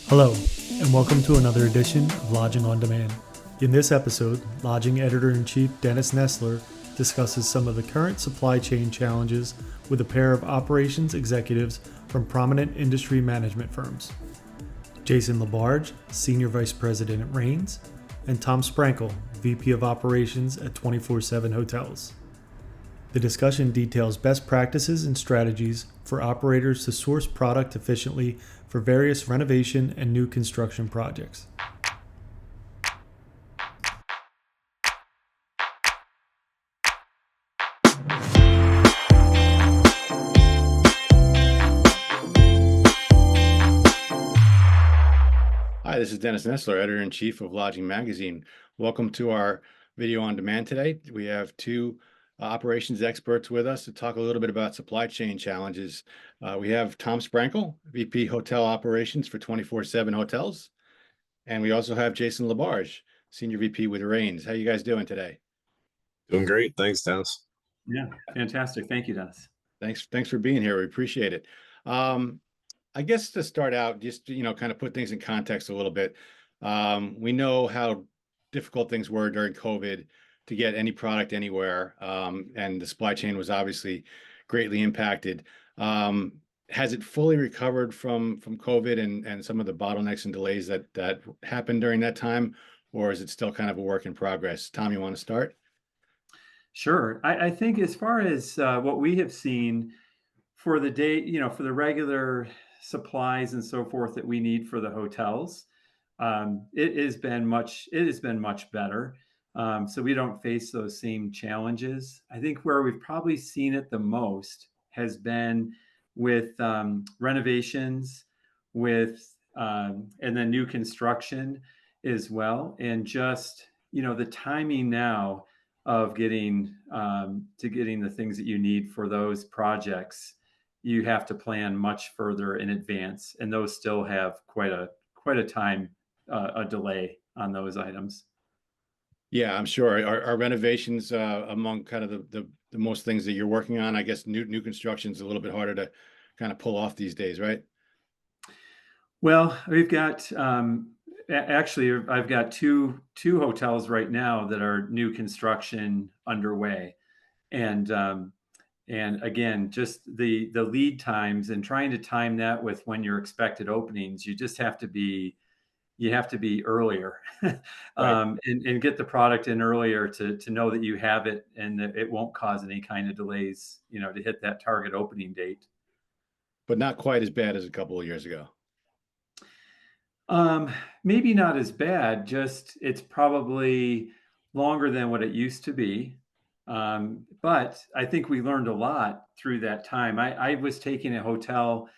Hello, and welcome to another edition of Lodging on Demand. In this episode, Lodging Editor-in-Chief Dennis Nessler discusses some of the current supply chain challenges with a pair of operations executives from prominent industry management firms. Jason LaBarge, Senior Vice President at Raines, and Tom Sprankle, VP of Operations at 24/7 Hotels. The discussion details best practices and strategies for operators to source product efficiently for various renovation and new construction projects. Hi, this is Dennis Nessler, Editor-in-Chief of Lodging Magazine. Welcome to our video on demand today. We have two operations experts with us to talk a little bit about supply chain challenges. We have Tom Sprankle, VP Hotel Operations for 24/7 Hotels. And we also have Jason LaBarge, Senior VP with Raines. How you guys doing today? Doing great. Thanks, Dennis. Yeah, fantastic. Thank you, Dennis. Thanks for being here. We appreciate it. I guess to start out, just kind of put things in context a little bit. We know how difficult things were during COVID to get any product anywhere, and the supply chain was obviously greatly impacted. Has it fully recovered from COVID and some of the bottlenecks and delays that happened during that time, or is it still kind of a work in progress? Tom, you want to start? Sure. I think as far as what we have seen for the day, for the regular supplies and so forth that we need for the hotels, it has been much better. So we don't face those same challenges. I think where we've probably seen it the most has been with renovations, and then new construction as well, and just the timing now of getting the things that you need for those projects. You have to plan much further in advance, and those still have quite a time a delay on those items. Yeah, I'm sure. Are renovations among kind of the most things that you're working on? I guess new construction is a little bit harder to kind of pull off these days, right? Well, we've got actually, I've got two hotels right now that are new construction underway, and again, just the lead times and trying to time that with when your expected openings, you have to be earlier, Right. and get the product in earlier to know that you have it and that it won't cause any kind of delays, to hit that target opening date. But not quite as bad as a couple of years ago. Maybe not as bad, just it's probably longer than what it used to be. But I think we learned a lot through that time. I was taking a hotel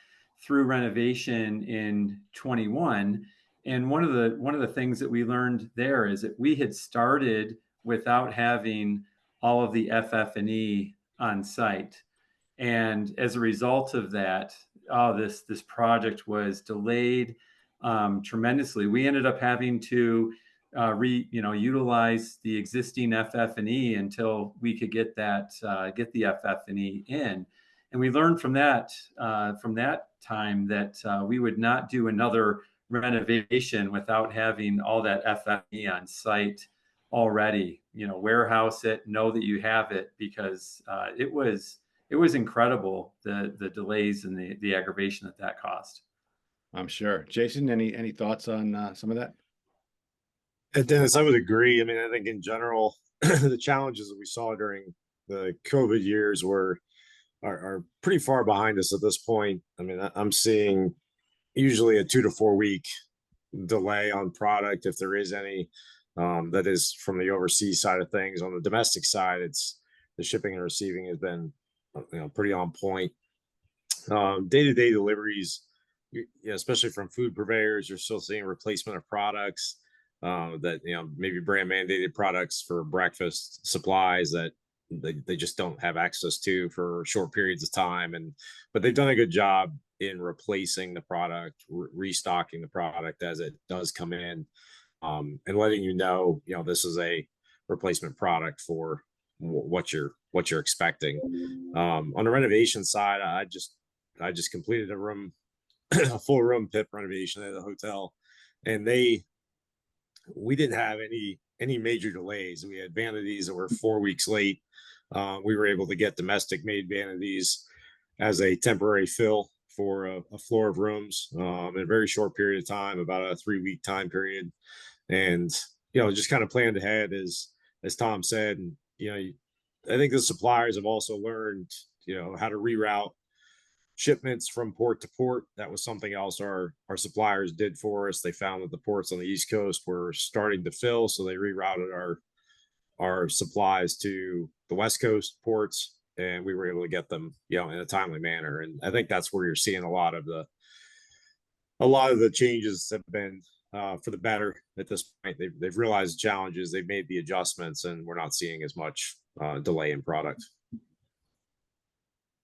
through renovation in 21. And one of the things that we learned there is that we had started without having all of the FF&E on site. And as a result of that, this project was delayed tremendously. We ended up having to utilize the existing FF&E until we could get the FF&E in. And we learned from that time that we would not do another renovation without having all that FF&E on site already. Warehouse it, know that you have it, because it was incredible, the delays and the aggravation that caused. I'm sure. Jason, any thoughts on some of that? And Dennis, I would agree. I mean, I think in general, the challenges that we saw during the COVID years are pretty far behind us at this point. I mean, I'm seeing usually a 2 to 4 week delay on product, if there is any. That is from the overseas side of things. On the domestic side, it's the shipping and receiving has been pretty on point. Day-to-day deliveries, especially from food purveyors, you're still seeing replacement of products that maybe brand mandated products for breakfast supplies that they just don't have access to for short periods of time. But they've done a good job in replacing the product, restocking the product as it does come in, and letting this is a replacement product for what you're expecting. On the renovation side, I just completed a room a full room PIP renovation at the hotel, and we didn't have any major delays. We had vanities that were 4 weeks late. We were able to get domestic made vanities as a temporary fill for a floor of rooms in a very short period of time, about a 3-week time period. And, just kind of planned ahead as Tom said. And, I think the suppliers have also learned, how to reroute shipments from port to port. That was something else our suppliers did for us. They found that the ports on the East Coast were starting to fill, so they rerouted our supplies to the West Coast ports, and we were able to get them, in a timely manner. And I think that's where you're seeing a lot of the changes have been for the better at this point. They've realized the challenges, they've made the adjustments, and we're not seeing as much delay in product.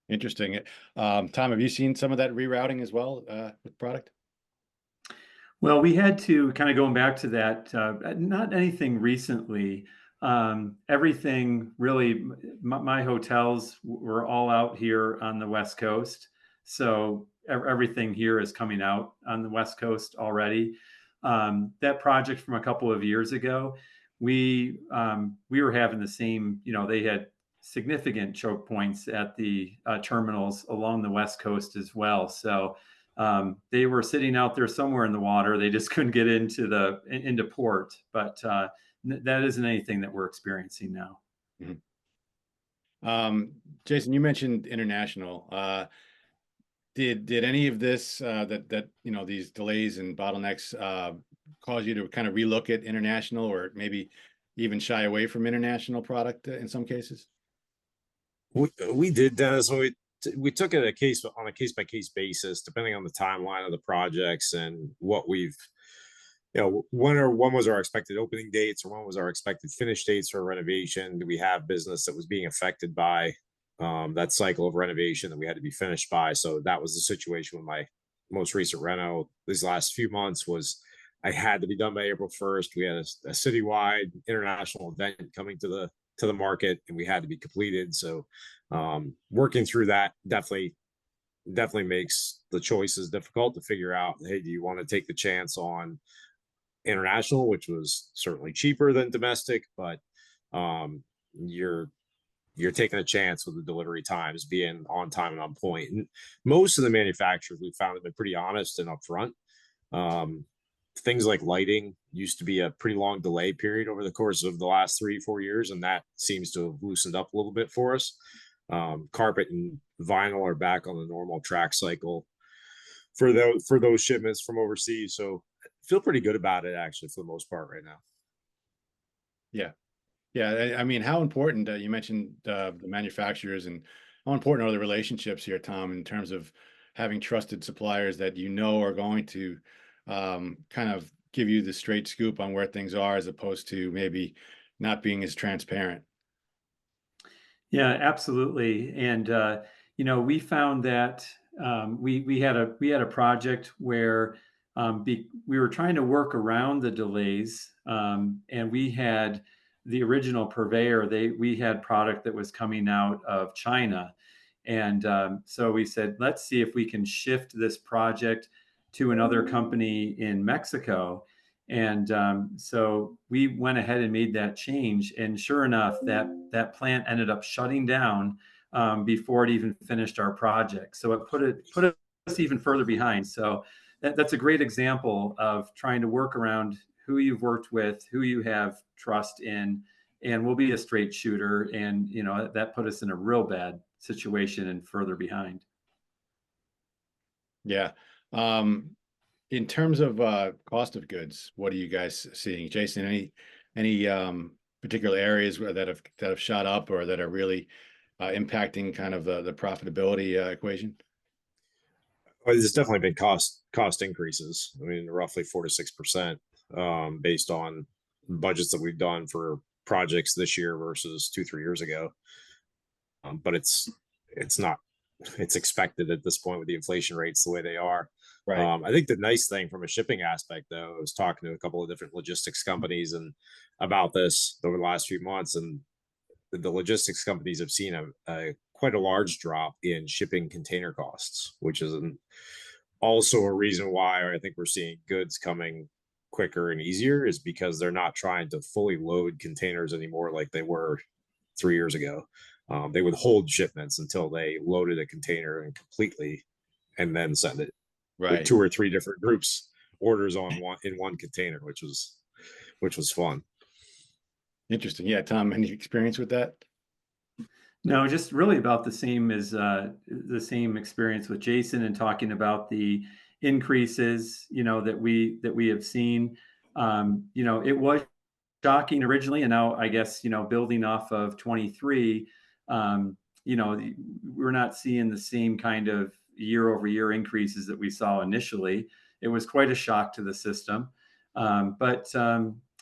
Interesting. Tom, have you seen some of that rerouting as well with product? Well, we had to kind of going back to that, not anything recently. Everything really, my hotels were all out here on the West Coast. So everything here is coming out on the West Coast already. That project from a couple of years ago, we were having the same, they had significant choke points at the terminals along the West Coast as well. So they were sitting out there somewhere in the water. They just couldn't get into port. But that isn't anything that we're experiencing now. Mm-hmm. Jason, you mentioned international. Did any of this that these delays and bottlenecks cause you to kind of relook at international, or maybe even shy away from international product in some cases? We did, Dennis. We took it on a case by case basis, depending on the timeline of the projects and what we've, when was our expected opening dates, or when was our expected finish dates for renovation? Do we have business that was being affected by that cycle of renovation that we had to be finished by? So that was the situation with my most recent reno these last few months. Was I had to be done by April 1st. We had a citywide international event coming to the market, and we had to be completed. So working through that definitely makes the choices difficult to figure out. Hey, do you want to take the chance on international, which was certainly cheaper than domestic, but you're taking a chance with the delivery times being on time and on point. And most of the manufacturers we found have been pretty honest and upfront. Things like lighting used to be a pretty long delay period over the course of the last 3-4 years, and that seems to have loosened up a little bit for us. Carpet and vinyl are back on the normal track cycle for those shipments from overseas. So I feel pretty good about it, actually, for the most part right now. Yeah. I mean, how important, you mentioned the manufacturers, and how important are the relationships here, Tom, in terms of having trusted suppliers that are going to kind of give you the straight scoop on where things are, as opposed to maybe not being as transparent? Yeah, absolutely. And we found that we had a project where we were trying to work around the delays, and we had the original purveyor. We had product that was coming out of China, and so we said, let's see if we can shift this project to another company in Mexico. And so we went ahead and made that change. And sure enough, that plant ended up shutting down before it even finished our project. So it put us even further behind. So that's a great example of trying to work around who you've worked with, who you have trust in, and we'll be a straight shooter. And that put us in a real bad situation and further behind. Yeah. In terms of cost of goods, what are you guys seeing, Jason? Any particular areas that have shot up, or that are really impacting kind of the profitability equation? Well, there's definitely been cost increases. I mean, roughly 4 to 6%, based on budgets that we've done for projects this year versus 2-3 years ago. But it's expected at this point with the inflation rates the way they are. Right. I think the nice thing from a shipping aspect, though, I was talking to a couple of different logistics companies and about this over the last few months, and the logistics companies have seen quite a large drop in shipping container costs, which is also a reason why I think we're seeing goods coming quicker and easier is because they're not trying to fully load containers anymore like they were 3 years ago. They would hold shipments until they loaded a container and completely, and then send it with Right. 2 or 3 different groups orders on one container, which was fun. Interesting. Yeah, Tom, any experience with that? No, just really about the same experience with Jason and talking about the increases, that we have seen. It was shocking originally, and now I guess, building off of 23, we're not seeing the same kind of year over year increases that we saw initially. It was quite a shock to the system. But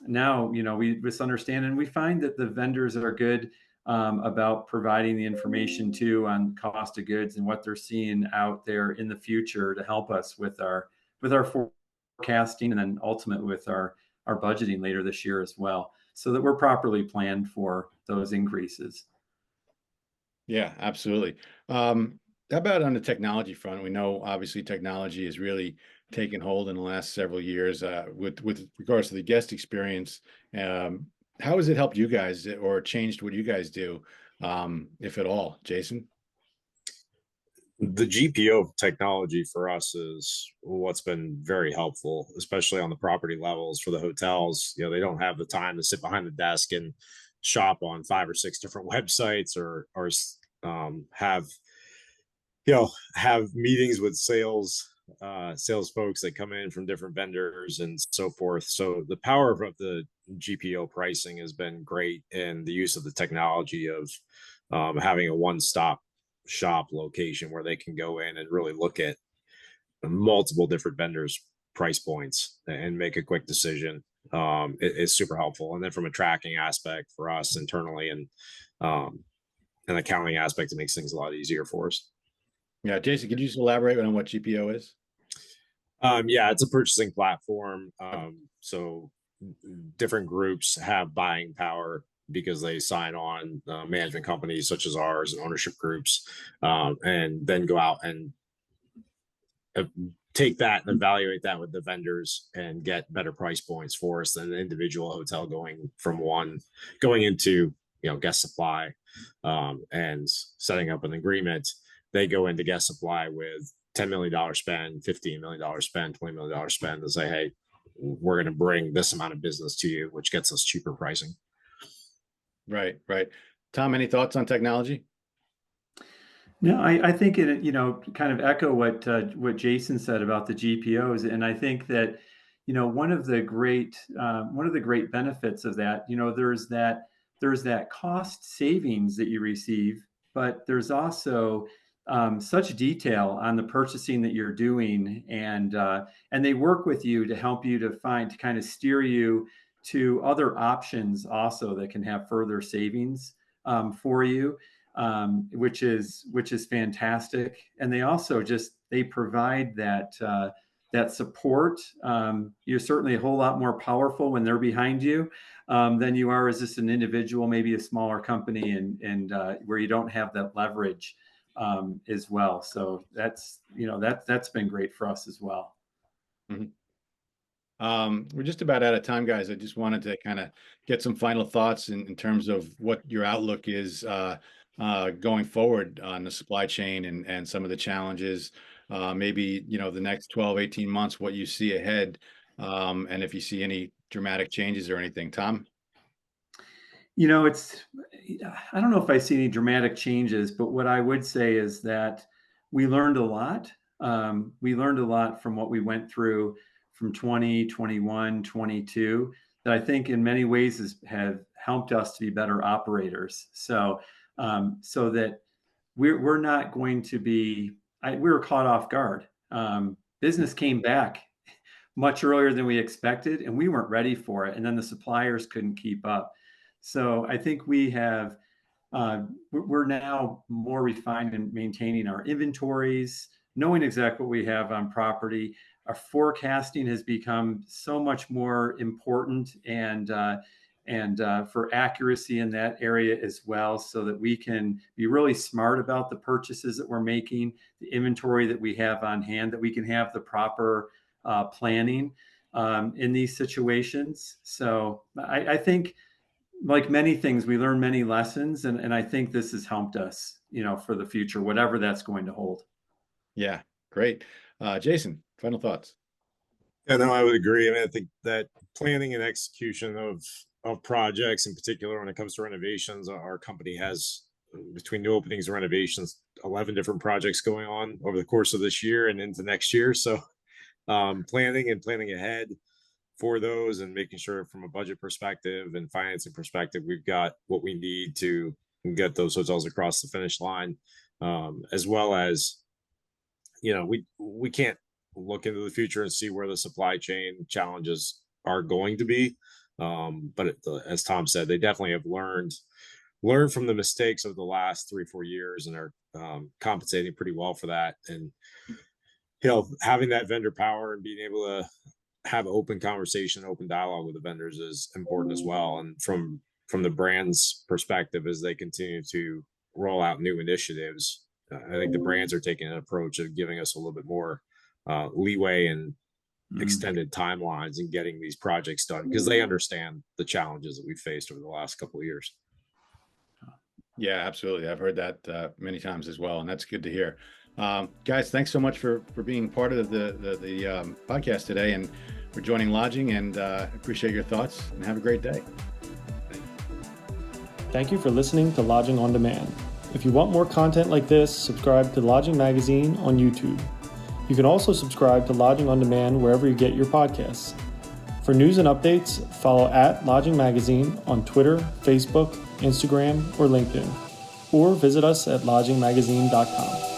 now, we just understand, and we find that the vendors are good about providing the information too on cost of goods and what they're seeing out there in the future to help us with our forecasting, and then ultimately with our budgeting later this year as well, so that we're properly planned for those increases. Yeah, absolutely. How about on the technology front? We know obviously technology has really taken hold in the last several years with regards to the guest experience. How has it helped you guys or changed what you guys do, if at all, Jason? The GPO technology for us is what's been very helpful, especially on the property levels for the hotels. They don't have the time to sit behind the desk and shop on 5 or 6 different websites, or have have meetings with sales folks that come in from different vendors and so forth. So the power of the GPO pricing has been great, and the use of the technology of having a one-stop shop location where they can go in and really look at multiple different vendors' price points and make a quick decision is super helpful. And then from a tracking aspect for us internally, and an accounting aspect, it makes things a lot easier for us. Yeah, Jason, could you just elaborate on what GPO is? Yeah, it's a purchasing platform. So different groups have buying power because they sign on management companies such as ours and ownership groups, and then go out and uh, take that and evaluate that with the vendors and get better price points for us than an individual hotel going into guest supply, and setting up an agreement. They go into guest supply with $10 million spend, $15 million spend, $20 million spend, and say, hey, we're going to bring this amount of business to you, which gets us cheaper pricing. Right, right. Tom, any thoughts on technology? No, I think it, kind of echo what Jason said about the GPOs, and I think that, one of the great benefits of that, there's that cost savings that you receive, but there's also such detail on the purchasing that you're doing, and they work with you to help you to kind of steer you to other options also that can have further savings for you, which is fantastic. And they also they provide that support. You're certainly a whole lot more powerful when they're behind you than you are as just an individual, maybe a smaller company, and where you don't have that leverage as well. So that's been great for us as well. Mhm. We're just about out of time, guys. I just wanted to kind of get some final thoughts in terms of what your outlook is going forward on the supply chain and some of the challenges, maybe, the next 12, 18 months, what you see ahead, and if you see any dramatic changes or anything. Tom? I don't know if I see any dramatic changes, but what I would say is that we learned a lot. We learned a lot from what we went through from 2021, 22, that I think in many ways have helped us to be better operators. So that we're not going to we were caught off guard. Business came back much earlier than we expected, and we weren't ready for it. And then the suppliers couldn't keep up. So I think we're now more refined in maintaining our inventories, knowing exactly what we have on property. Our forecasting has become so much more important, and and for accuracy in that area as well, so that we can be really smart about the purchases that we're making, the inventory that we have on hand, that we can have the proper planning in these situations. So I think, like many things, we learn many lessons, and I think this has helped us, for the future, whatever that's going to hold. Yeah, great. Jason, final thoughts. Yeah, no, I would agree. I mean, I think that planning and execution of projects, in particular when it comes to renovations, our company has, between new openings and renovations, 11 different projects going on over the course of this year and into next year. So planning ahead for those, and making sure from a budget perspective and financing perspective, we've got what we need to get those hotels across the finish line, as well as, we can't look into the future and see where the supply chain challenges are going to be. But as Tom said, they definitely have learned from the mistakes of the last 3-4 years, and are compensating pretty well for that. And having that vendor power and being able to have open conversation, open dialogue with the vendors is important as well. And from the brand's perspective, as they continue to roll out new initiatives, I think the brands are taking an approach of giving us a little bit more leeway and extended timelines in getting these projects done, because they understand the challenges that we've faced over the last couple of years. Yeah, absolutely. I've heard that many times as well, and that's good to hear. Guys, thanks so much for being part of the podcast today, and for joining Lodging, and appreciate your thoughts, and have a great day. Thank you for listening to Lodging on Demand. If you want more content like this, subscribe to Lodging Magazine on YouTube. You can also subscribe to Lodging on Demand wherever you get your podcasts. For news and updates, follow @Lodging Magazine on Twitter, Facebook, Instagram, or LinkedIn, or visit us at lodgingmagazine.com.